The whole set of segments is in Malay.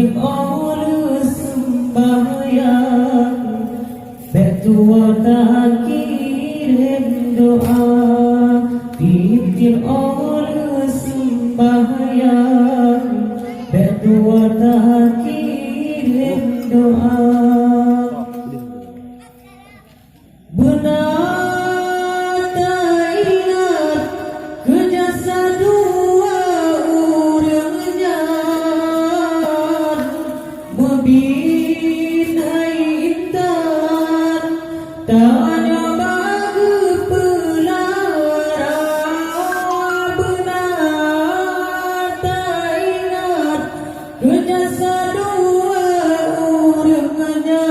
tiap orang sembahyang betua tak kirim doa. Tiap orang sembahyang betua tak kirim doa. Benar tak ingat kejasa dua urangnya membinai intan tanya bagi pelara. Benar tak ingat kejasa dua urangnya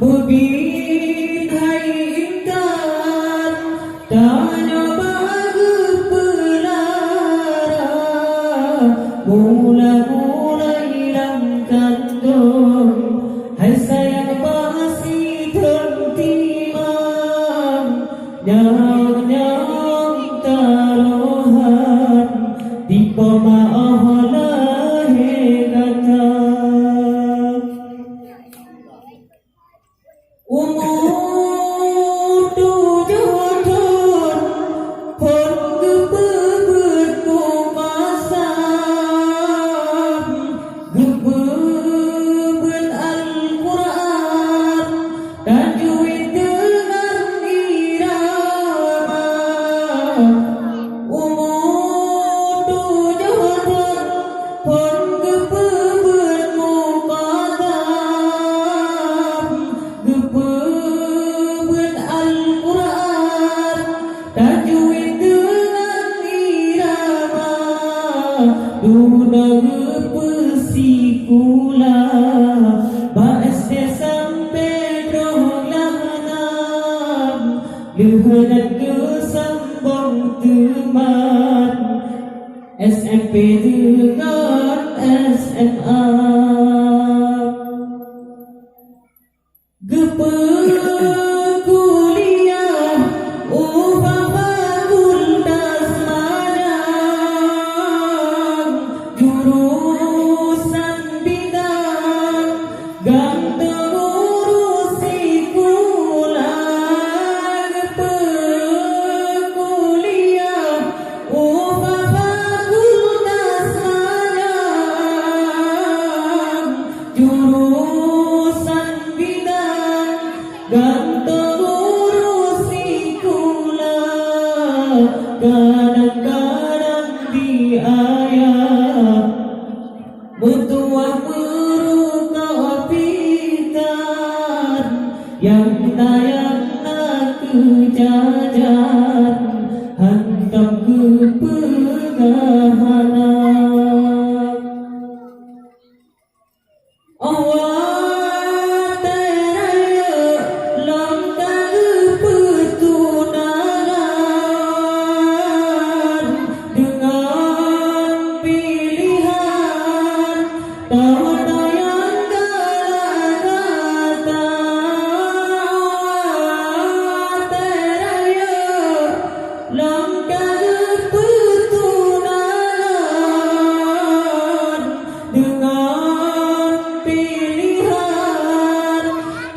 membinai intan tanya bagi pelara. Mula-mula hilang kandung, hai sayang masih tertimang. Nyang-nyang taruhan di pemaaf lahir kata. Umur 7 tahun pun kebebet kumasam kebebet Al-Quran dan juit dengan irama. Umur 7 tahun pun kebebet muqaddam kebebet Al-Quran tajwid dengan irama. Duna pesikula baes dia sampai dolanam luhunan kesambung teman SMP dengan SMA. Kuliah fakultas Madang jurusan bidang ganteng urusi kuliah. Kuliah fakultas Madang jurusan bidang ganteng urusi kula. Kadang-kadang diayah mentua meruka pitan yang tayang kejajan hantam ke pengahanan. Awak teraya langkah pertunangan dengan pilihan tak yang kata. Awak teraya langkah pertunangan dengan pilihan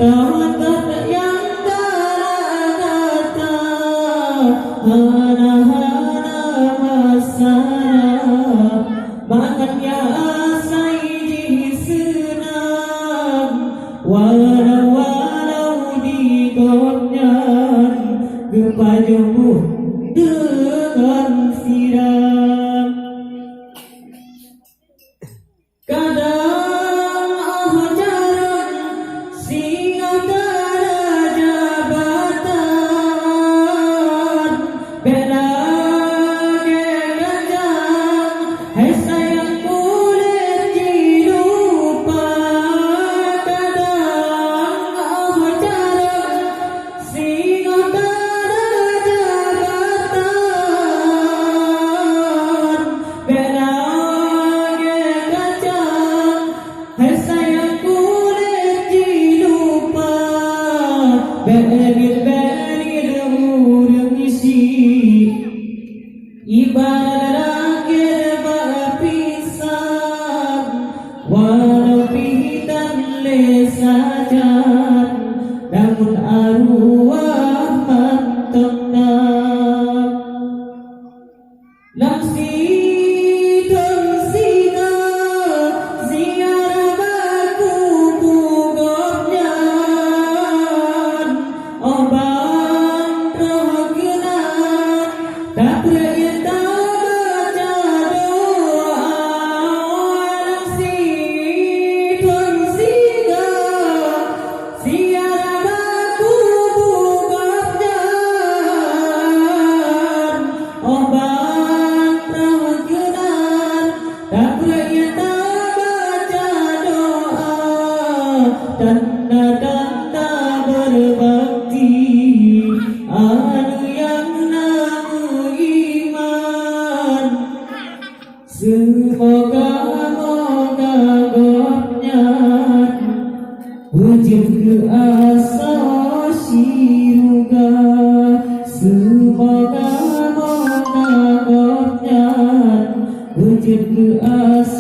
tak yang kata. Hana-hana masara makanya asai di senang walau di konyan kepajumu dengan siram. Kadang ajaran singa ada jabatan beda gajang. Hai sayang kulit jilupa. Kadang ajaran singa ada jabatan beda gajang. Hai sayang kulit jilupa. Belir-belir urang isi ibarat rakir bapisah anu yang namu iman. Semoga-moga godnya wujud ke asa siruga. Semoga-moga godnya wujud ke asa